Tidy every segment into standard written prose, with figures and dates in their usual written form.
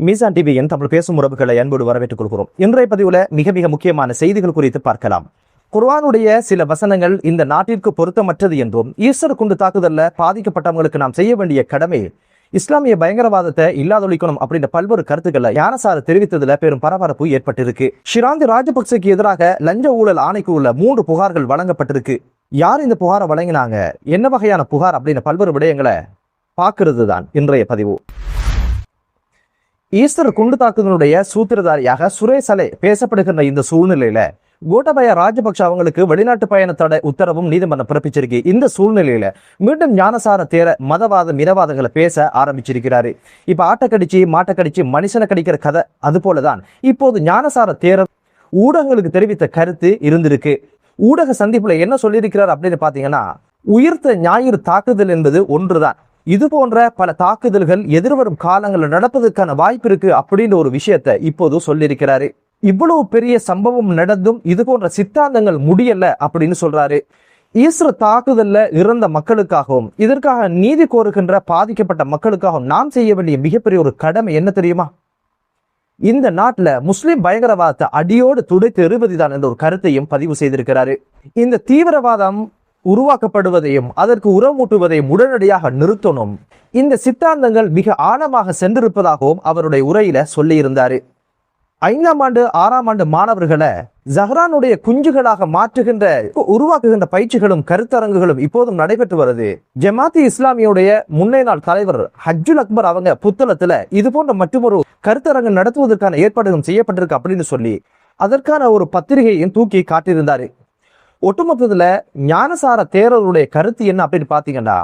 மீசான் டிவியின் தமிழ் பேசும் உறவுகளை அன்போடு வரவேற்றுக் கொள்கிறோம். இன்றைய பதிவுல மிக மிக முக்கியமான செய்திகள் குறித்து பார்க்கலாம். குர்ஆனுடைய சில வசனங்கள் இந்த நாட்டிற்கு பொருத்தமற்றது என்றும், ஈஸ்டர் குண்டு தாக்குதல்ல பாதிக்கப்பட்டவங்களுக்கு நாம் செய்ய வேண்டிய கடமை இஸ்லாமிய பயங்கரவாதத்தை இல்லாதொழிக்கணும் அப்படின்ற பல்வேறு கருத்துக்களை ஞானசார தெரிவித்ததுல பெரும் பரபரப்பு ஏற்பட்டிருக்கு. ஷிராந்தி ராஜபக்சேக்கு எதிராக லஞ்ச ஊழல் ஆணைக்கு உள்ள 3 புகார்கள் வழங்கப்பட்டிருக்கு. யார் இந்த புகாரை வழங்கினாங்க, என்ன வகையான புகார் அப்படின்னு பல்வேறு விடயங்களை பார்க்கிறது தான் இன்றைய பதிவு. ஈஸ்டர் குண்டு தாக்குதலுடைய சூத்திரதாரியாக சுரேஷ் அலை பேசப்படுகின்ற இந்த சூழ்நிலையில கோட்டாபய ராஜபக்ஷ அவங்களுக்கு வெளிநாட்டு பயண தடை உத்தரவும் நீதிமன்றம் பிறப்பிச்சிருக்கு. இந்த சூழ்நிலையில மீண்டும் ஞானசார தேர மதவாத மிதவாதங்களை பேச ஆரம்பிச்சிருக்கிறாரு. இப்ப ஆட்டக்கடிச்சு மாட்டக்கடிச்சு மனுஷனை கடிக்கிற கதை அது போலதான் இப்போது ஞானசார தேரர் ஊடகங்களுக்கு தெரிவித்த கருத்து இருந்திருக்கு. ஊடக சந்திப்புல என்ன சொல்லியிருக்கிறார் அப்படின்னு பாத்தீங்கன்னா, உயிர்த்த ஞாயிறு தாக்குதல் என்பது ஒன்றுதான், இது போன்ற பல தாக்குதல்கள் எதிர்வரும் காலங்களில் நடப்பதற்கான வாய்ப்பு இருக்கு அப்படின்ற ஒரு விஷயத்தை இப்போது சொல்லியிருக்கிறாரு. இவ்வளவு பெரிய சம்பவம் நடந்தும் இது போன்ற சித்தாந்தங்கள் முடியல அப்படின்னு சொல்றாரு. ஈஸ்டர் தாக்குதல்ல இறந்த மக்களுக்காகவும் இதற்காக நீதி கோருகின்ற பாதிக்கப்பட்ட மக்களுக்காகவும் நாம் செய்ய வேண்டிய மிகப்பெரிய ஒரு கடமை என்ன தெரியுமா? இந்த நாட்டில் முஸ்லிம் பயங்கரவாதத்தை அடியோடு துடைத்து எறிவதுதான் என்ற ஒரு கருத்தையும் பதிவு செய்திருக்கிறாரு. இந்த தீவிரவாதம் உருவாக்கப்படுவதையும் அதற்கு உரமூட்டுவதையும் உடனடியாக நிறுத்தணும். இந்த சித்தாந்தங்கள் மிக ஆழமாக சென்றிருப்பதாகவும் அவருடைய உரையில சொல்லியிருந்தாரு. 5ஆம் ஆண்டு 6ஆம் ஆண்டு மாணவர்களை ஜஹ்ரானுடைய குஞ்சுகளாக மாற்றுகின்ற உருவாக்குகின்ற பயிற்சிகளும் கருத்தரங்குகளும் இப்போதும் நடைபெற்று வருது. ஜமாத்தி இஸ்லாமியுடைய முன்னே நாள் தலைவர் ஹஜ்ஜுல் அக்பர் அவங்க புத்தளத்துல இது போன்ற மற்றொரு கருத்தரங்கு நடத்துவதற்கான ஏற்பாடுகளும் செய்யப்பட்டிருக்கு அப்படின்னு சொல்லி அதற்கான ஒரு பத்திரிகையும் தூக்கி காட்டியிருந்தாரு. ஒட்டுமொத்தத்துல ஞானசார தேரருடைய கருத்து என்ன அப்படின்னு பாத்தீங்கன்னா,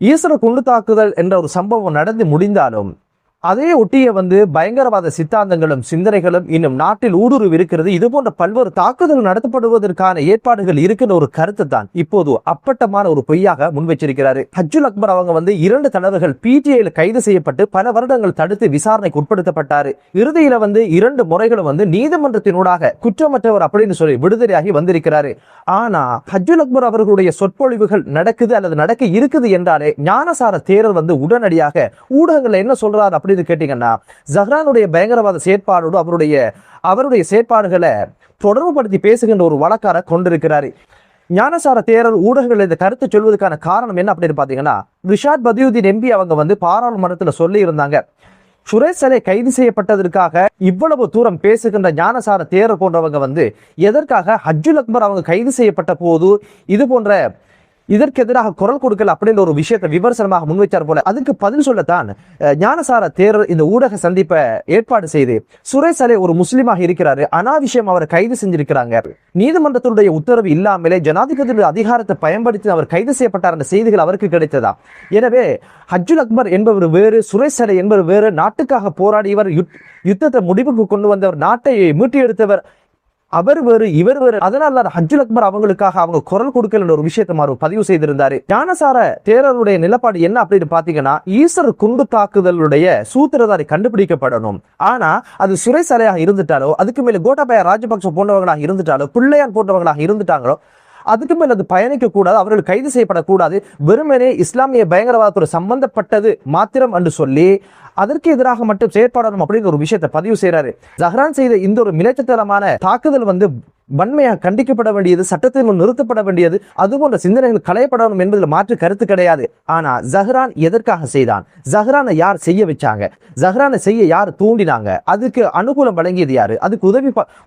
ஈஸ்டர் குண்டு தாக்குதல் என்ற ஒரு சம்பவம் நடந்து முடிந்தாலும் அதே ஒட்டிய பயங்கரவாத சித்தாந்தங்களும் சிந்தனைகளும் இன்னும் நாட்டில் ஊடுருவி இருக்கிறது. இது போன்ற பல்வேறு தாக்குதல் நடத்தப்படுவதற்கான ஏற்பாடுகள் இருக்கின்ற ஒரு கருத்து தான் இப்போது அப்பட்டமான ஒரு பொய்யாக முன்வச்சிருக்கிறாரு. ஹஜ்ஜுல் அக்பர் அவங்க 2 தடவைகள் பிடிஐல கைது செய்யப்பட்டு பல வருடங்கள் தடுத்து விசாரணைக்கு உட்படுத்தப்பட்டாரு. இறுதியில 2 முறைகளும் நீதிமன்றத்தினூடாக குற்றமற்றவர் அப்படின்னு சொல்லி விடுதலையாகி வந்திருக்கிறாரு. ஆனா ஹஜ்ஜுல் அக்பர் அவர்களுடைய சொற்பொழிவுகள் நடக்குது அல்லது நடக்க இருக்குது என்றாலே ஞானசார தேரர் உடனடியாக ஊடகங்கள் என்ன சொல்றாரு அப்படின்னு கேட்டீங்கன்னா, ஜஹ்ரானுடைய பயங்கரவாத செயற்பாடோடு அவருடைய செயற்பாடுகளை தொடர்புபடுத்தி பேசுகின்ற ஒரு வழக்கார கொண்டிருக்கிறாரு. ஞானசார தேரர் ஊடகங்கள் இந்த கருத்தை சொல்வதற்கான காரணம் என்ன அப்படின்னு பாத்தீங்கன்னா, ரிஷாட் பதியுதீன் எம்பி அவங்க பாராளுமன்றத்துல சொல்லி இருந்தாங்க, சுரேஷ் அலை கைது செய்யப்பட்டதற்காக இவ்வளவு தூரம் பேசுகின்ற ஞானசார தேரர் போன்றவங்க எதற்காக ஹஜ்ஜுல் அக்பர் அவங்க கைது செய்யப்பட்ட போது இது போன்ற இதற்கு எதிராக குரல் கொடுக்கல அப்படின்ற ஒரு விஷயத்தை விமர்சனமாக முன்வைச்சார் போல. அதுக்கு பதில் சொல்லத்தான் ஞானசார தேரர் இந்த ஊடக சந்திப்பை ஏற்பாடு செய்து, சுரேஷ் அலை ஒரு முஸ்லீமாக இருக்கிறாரு, அனாவசியம் அவரை கைது செஞ்சிருக்கிறாங்க, நீதிமன்றத்தினுடைய உத்தரவு இல்லாமலே ஜனாதிபதியுடைய அதிகாரத்தை பயன்படுத்தி அவர் கைது செய்யப்பட்டார் என்ற செய்திகள் அவருக்கு கிடைத்ததா. எனவே ஹஜ்ஜுல் அக்பர் என்பவர் வேறு, சுரேஷ் அலை என்பவர் வேறு, நாட்டுக்காக போராடியவர், யுத்தத்தை முடிவுக்கு கொண்டு வந்தவர், நாட்டை மீட்டி எடுத்தவர், அவர் வேறு இவர் வேறு. அதனால ஹஜ்ஜுல் அக்பர் அவங்களுக்காக அவங்க குரல் கொடுக்கல ஒரு விஷயத்தை பதிவு செய்திருந்தாரு. ஞானசார தேரருடைய நிலப்பாடு என்ன அப்படின்னு பாத்தீங்கன்னா, ஈஸ்டர் குண்டு தாக்குதலுடைய சூத்திரதாரி கண்டுபிடிக்கப்படணும். ஆனா அது சுரேஷ் அலையாக இருந்துட்டாலோ, அதுக்கு மேல கோட்டாபய ராஜபக்ச போன்றவங்களாக இருந்துட்டாலோ, பிள்ளையான் போன்றவங்களாக இருந்துட்டாங்களோ, அதுக்கு மேல் அது பயணிக்க கூடாது, அவர்கள் கைது செய்யப்படக்கூடாது, வெறுமனே இஸ்லாமிய பயங்கரவாதத்தோடு சம்பந்தப்பட்டது மாத்திரம் என்று சொல்லி அதற்கு எதிராக மட்டும் செயற்படணும் அப்படின்னு ஒரு விஷயத்தை பதிவு செய்யறாரு. ஜஹ்ரான் செய்த இந்த ஒரு மிலைச்சத்தனமான தாக்குதல் வன்மையாக கண்டிக்கப்பட வேண்டியது, சட்டத்தின் முன் நிறுத்தப்பட வேண்டியது, அதுபோன்ற சிந்தனைகள் களையப்படணும் என்பதில் மாற்று கருத்து கிடையாது. ஆனா ஜஹ்ரான் எதற்காக செய்தான், ஜஹ்ரானை யார் செய்ய வச்சாங்க, ஜஹ்ரானை செய்ய யார் தூண்டினாங்க, அதுக்கு அனுகூலம் வழங்கியது யாரு, அதுக்கு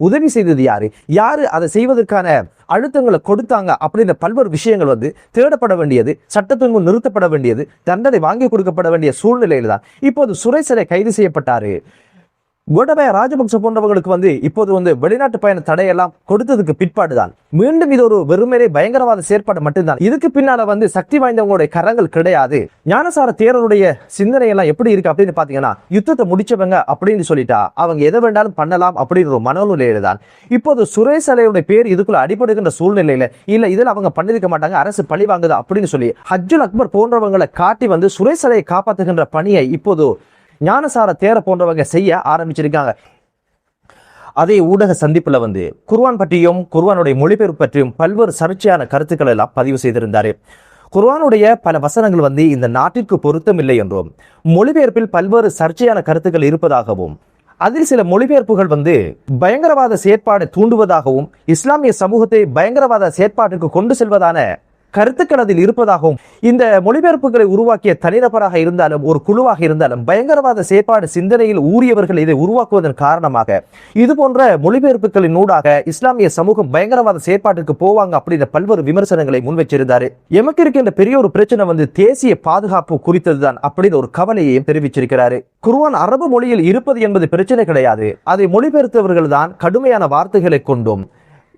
உதவி செய்தது யாரு, யாரு அதை செய்வதற்கான அழுத்தங்களை கொடுத்தாங்க அப்படின்ற பல்வேறு விஷயங்கள் தேடப்பட வேண்டியது, சட்டத்தின் முன் நிறுத்தப்பட வேண்டியது, தண்டனை வாங்கி கொடுக்கப்பட வேண்டிய சூழ்நிலையில் தான் இப்போது சுரேஷ் அலை கைது செய்யப்பட்டாரு. கோட்டாபய ராஜபக்ச போன்றவங்களுக்கு இப்போது வெளிநாட்டு பயண தடையெல்லாம் கொடுத்ததுக்கு பிற்பாடுதான் மீண்டும் இது ஒரு வெறுமனே பயங்கரவாத செயற்பாடு மட்டும்தான். இதுக்கு பின்னால சக்தி வாய்ந்தவங்களுடைய கரங்கள் கிடையாது. ஞானசார தேரருடைய சிந்தனை எல்லாம் எப்படி இருக்கு அப்படின்னு பாத்தீங்கன்னா, யுத்தத்தை முடிச்சவங்க அப்படின்னு சொல்லிட்டா அவங்க எதை வேண்டாலும் பண்ணலாம் அப்படின்ற ஒரு மனநிலையில தான் இப்போது சுரேஷ் அலையுடைய பேர் இதுக்குள்ள அடிபடுகின்ற சூழ்நிலையில இல்ல இதில் அவங்க பண்ணிருக்க மாட்டாங்க, அரசு பழி வாங்குது அப்படின்னு சொல்லி ஹஜ்ஜுல் அக்பர் போன்றவங்களை காட்டி சுரேஷ் அலையை காப்பாற்றுகின்ற பணியை இப்போது ஞானசார தேர போன்றவங்க செய்ய ஆரம்பிச்சிருக்காங்க. அதே ஊடக சந்திப்புல குர்ஆன் பற்றியும் குர்ஆனுடைய மொழிபெயர்ப்பு பற்றியும் பல்வேறு சர்ச்சையான கருத்துக்கள் எல்லாம் பதிவு செய்திருந்தாரு. குர்ஆனுடைய பல வசனங்கள் இந்த நாட்டிற்கு பொருத்தமில்லை என்றும், மொழிபெயர்ப்பில் பல்வேறு சர்ச்சையான கருத்துக்கள் இருப்பதாகவும், அதில் சில மொழிபெயர்ப்புகள் பயங்கரவாத செயற்பாடு தூண்டுவதாகவும், இஸ்லாமிய சமூகத்தை பயங்கரவாத செயற்பாட்டிற்கு கொண்டு செல்வதான கருத்துக்கள் அதில் இருப்பதாகவும், இந்த மொழிபெயர்ப்புகளை உருவாக்கிய தனிநபராக இருந்தாலும் ஒரு குழுவாக இருந்தாலும் பயங்கரவாத செயற்பாடு சிந்தனையில் ஊறியவர்கள் இதை உருவாக்குவதன் காரணமாக இது போன்ற மொழிபெயர்ப்புகளின் ஊடாக இஸ்லாமிய சமூகம் பயங்கரவாத செயற்பாட்டிற்கு போவாங்க அப்படின்ற பல்வேறு விமர்சனங்களை முன்வச்சிருந்தாரு. எமக்கு இருக்கின்ற பெரிய ஒரு பிரச்சனை தேசிய பாதுகாப்பு குறித்ததுதான் அப்படின்னு ஒரு கவலையையும் தெரிவிச்சிருக்கிறாரு. குர்ஆன் அரபு மொழியில் இருப்பது என்பது பிரச்சனை கிடையாது, அதை மொழிபெயர்த்தவர்கள் தான் கடுமையான வார்த்தைகளை கொண்டும்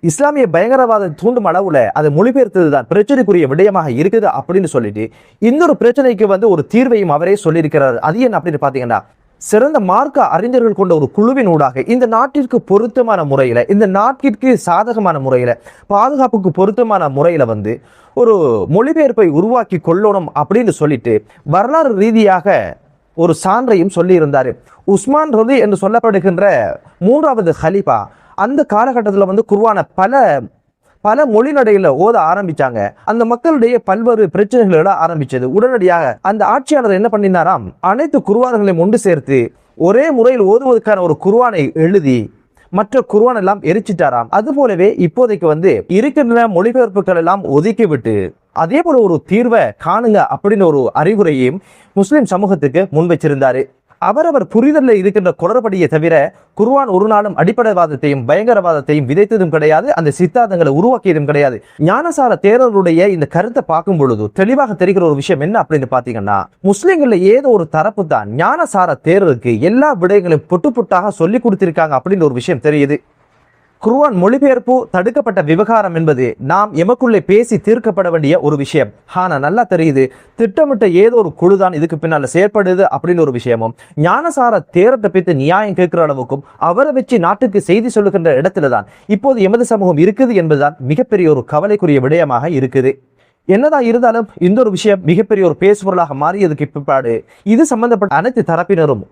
இஸ்லாமிய பயங்கரவாத தூண்டும் அளவுல அதை மொழிபெயர்த்ததுதான் பிரச்சனைக்குரிய விடயமாக இருக்குது அப்படின்னு சொல்லிட்டு இன்னொரு பிரச்சனைக்கு ஒரு தீர்வையும் அவரே சொல்லியிருக்கிறார். அது என்ன அப்படின்னு பாத்தீங்கன்னா, சிறந்த மார்க்க அறிஞர்கள் கொண்ட ஒரு குழுவின் ஊடாக இந்த நாட்டிற்கு பொருத்தமான முறையில, இந்த நாட்டிற்கு சாதகமான முறையில, பாதுகாப்புக்கு பொருத்தமான முறையில ஒரு மொழிபெயர்ப்பை உருவாக்கி கொள்ளணும் அப்படின்னு சொல்லிட்டு வரலாறு ரீதியாக ஒரு சான்றையும் சொல்லி இருந்தாரு. உஸ்மான் ரதி என்று சொல்லப்படுகின்ற 3வது ஹலீஃபா அந்த காலகட்டத்தில் குர்ஆனை பல மொழிநடையில ஓத ஆரம்பிச்சாங்க. அந்த மக்களுடைய பல்வேறு பிரச்சனைகள் ஆரம்பிச்சது. உடனடியாக அந்த ஆட்சியாளர் என்ன பண்ணினாராம், அனைத்து குர்ஆன்களையும் ஒன்று சேர்த்து ஒரே முறையில் ஓதுவதற்கான ஒரு குர்ஆனை எழுதி மற்ற குர்ஆன் எல்லாம் எரிச்சிட்டாராம். அது போலவே இப்போதைக்கு இருக்கின்ற மொழிபெயர்ப்புகள் எல்லாம் ஒதுக்கி விட்டு அதே போல ஒரு தீர்வை காணுங்க அப்படின்னு ஒரு அறிவுரையையும் முஸ்லிம் சமூகத்துக்கு முன் வச்சிருந்தாரு. அவரவர் புரிதலில் இருக்கின்ற குளறுபடியை தவிர குர்ஆன் ஒரு நாளும் அடிப்படைவாதத்தையும் பயங்கரவாதத்தையும் விதைத்ததும் கிடையாது, அந்த சித்தாந்தங்களை உருவாக்கியதும் கிடையாது. ஞானசார தேரருடைய இந்த கருத்தை பார்க்கும் பொழுது தெளிவாக தெரிகிற ஒரு விஷயம் என்ன அப்படின்னு பாத்தீங்கன்னா, முஸ்லிம்கள்ல ஏதோ ஒரு தரப்பு தான் ஞானசார தேரருக்கு எல்லா விடயங்களையும் பொட்டு பொட்டாக சொல்லி கொடுத்திருக்காங்க அப்படின்னு ஒரு விஷயம் தெரியுது. குர்ஆன் மொழிபெயர்ப்பு தடுக்கப்பட்ட விவகாரம் என்பது நாம் எமக்குள்ளே பேசி தீர்க்கப்பட வேண்டிய ஒரு விஷயம். ஆனா நல்லா தெரியுது, திட்டமிட்ட ஏதோ ஒரு குழுதான் இதுக்கு பின்னால செயற்படுது அப்படின்னு ஒரு விஷயமும், ஞானசார தேரத்தை பற்றி நியாயம் கேட்கிற அளவுக்கும் அவரை வச்சு நாட்டுக்கு செய்தி சொல்லுகின்ற இடத்துல தான் இப்போது எமது சமூகம் இருக்குது என்பதுதான் மிகப்பெரிய ஒரு கவலைக்குரிய விடயமாக இருக்குது. என்னதான் இருந்தாலும் இந்த ஒரு விஷயம் மிகப்பெரிய ஒரு பேசுபொருளாக மாறியதுக்கு பிற்பாடு இது சம்பந்தப்பட்ட அனைத்து தரப்பினரும்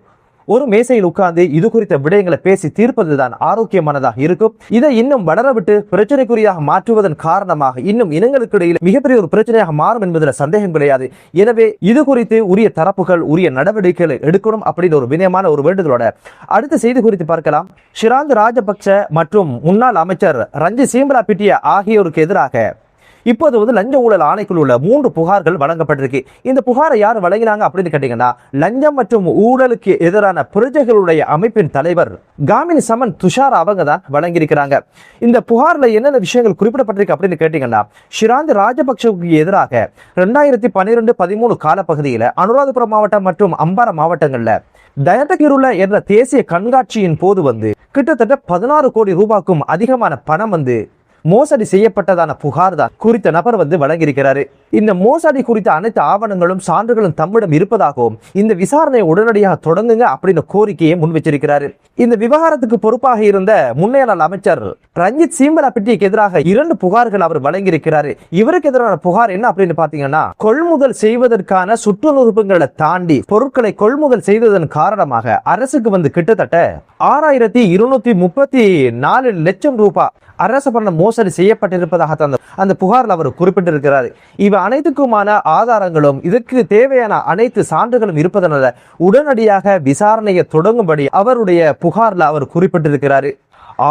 ஒரு மேசையில் உட்கார்ந்து இது குறித்த விடயங்களை பேசி தீர்ப்பதுதான் ஆரோக்கியமானதாக இருக்கும். இதை இன்னும் வளர விட்டு பிரச்சனைக்குரியாக மாற்றுவதன் காரணமாக இன்னும் இனங்களுக்கு இடையில் மிகப்பெரிய ஒரு பிரச்சனையாக மாறும் என்பதில் சந்தேகம் கிடையாது. எனவே இது குறித்து உரிய தரப்புகள் உரிய நடவடிக்கைகளை எடுக்கணும் அப்படின்னு ஒரு வினயமான ஒரு வேண்டுதலோட அடுத்த செய்தி குறித்து பார்க்கலாம். ஷிராந்த் ராஜபக்ச மற்றும் முன்னாள் அமைச்சர் ரஞ்சித் சீம்பலாபிட்டிய ஆகியோருக்கு எதிராக இப்போது லஞ்ச ஊழல் ஆணைக்குள்ள 3 புகார்கள் வழங்கப்பட்டிருக்கு. இந்த புகாரை யார் வழங்கினாங்க அப்படின்னு கேட்டீங்கன்னா, லஞ்சம் மற்றும் ஊழலுக்கு எதிரான பிரஜைகளுடைய அமைப்பின் தலைவர் காமினி சமன் துஷார் அவங்க தான் வழங்கியிருக்கிறாங்க. இந்த புகார்ல என்னென்ன விஷயங்கள் குறிப்பிடப்பட்டிருக்கு அப்படின்னு கேட்டீங்கன்னா, ஷிராந்த் ராஜபக்சவுக்கு எதிராக 2012-13 காலப்பகுதியில் அனுராதபுரம் மாவட்டம் மற்றும் அம்பாரா மாவட்டங்கள்ல தயட்டகிருல என்ற தேசிய கண்காட்சியின் போது கிட்டத்தட்ட 16 கோடி ரூபாய்க்கும் அதிகமான பணம் மோசடி செய்யப்பட்டதான புகார் தான் குறித்த நபர் வழங்கியிருக்கிறாரு. இந்த மோசடி குறித்த அனைத்து ஆவணங்களும் சான்றுகளும் தம்மிடம் இருப்பதாகவும் இந்த விசாரணையை உடனடியாக தொடங்குங்க அப்படின்னு கோரிக்கையை முன் வச்சிருக்கிறாரு. இந்த விவகாரத்துக்கு பொறுப்பாக இருந்த முன்னாள் அமைச்சர் ரஞ்சித் சீம்பலாபிட்டிக்கு எதிராக 2 புகார்கள் அவர் வழங்கியிருக்கிறாரு. இவருக்கு எதிரான புகார் என்ன அப்படின்னு பாத்தீங்கன்னா, கொள்முதல் செய்வதற்கான சுற்றுநுறுப்புகளை தாண்டி பொருட்களை கொள்முதல் செய்ததன் காரணமாக அரசுக்கு கிட்டத்தட்ட 6234 லட்சம் ரூபாய் அரசு பண மோசடி செய்யப்பட்டிருப்பதாக அந்த புகாரில் அவர் குறிப்பிட்டிருக்கிறார். இவை அனைத்துக்குமான ஆதாரங்களும் இதற்கு தேவையான அனைத்து சான்றுகளும் இருப்பதனால உடனடியாக விசாரணையை தொடங்கும்படி அவருடைய புகாரில் அவர் குறிப்பிட்டிருக்கிறார்.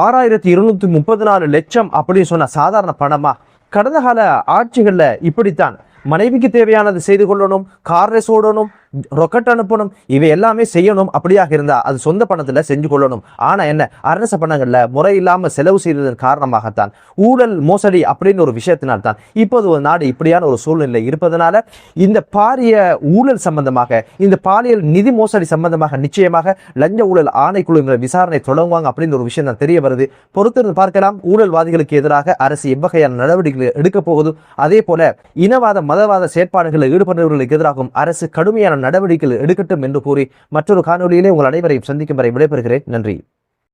6234 லட்சம் அப்படின்னு சொன்ன சாதாரண பணமா? கடந்த கால ஆட்சிகள்ல இப்படித்தான் மனைவிக்கு தேவையானது செய்து கொள்ளணும், கார் ரேஸ் ஓடணும், ரொக்கெட் அனுப்பணும், இவை எல்லாமே செய்யணும். அப்படியாக இருந்தா அது சொந்த பணத்துல செஞ்சு கொள்ளணும். ஆனா என்ன, அரச பணங்கள்ல முறை இல்லாம செலவு செய்ததன் காரணமாகத்தான் ஊழல் மோசடி அப்படின்னு ஒரு விஷயத்தினால்தான் இப்போது ஒரு நாடு இப்படியான ஒரு சூழ்நிலை இருப்பதனால இந்த பாரிய ஊழல் சம்பந்தமாக, இந்த பாலியல் நிதி மோசடி சம்பந்தமாக நிச்சயமாக லஞ்ச ஊழல் ஆணைக்குழு விசாரணை தொடங்குவாங்க அப்படின்னு ஒரு விஷயம் தான் தெரிய வருது. பொறுத்திருந்து பார்க்கலாம் ஊழல்வாதிகளுக்கு எதிராக அரசு எவ்வகையான நடவடிக்கைகள் எடுக்க போகுது. அதே போல இனவாத மதவாத செயற்பாடுகளில் ஈடுபடுபவர்களுக்கு எதிராகவும் அரசு கடுமையான நடவடிக்கைகள் எடுக்கட்டும் என்று கூறி மற்றொரு காணொலியிலே உங்கள் அனைவரையும் சந்திக்கும் வரை விடைபெறுகிறேன். நன்றி.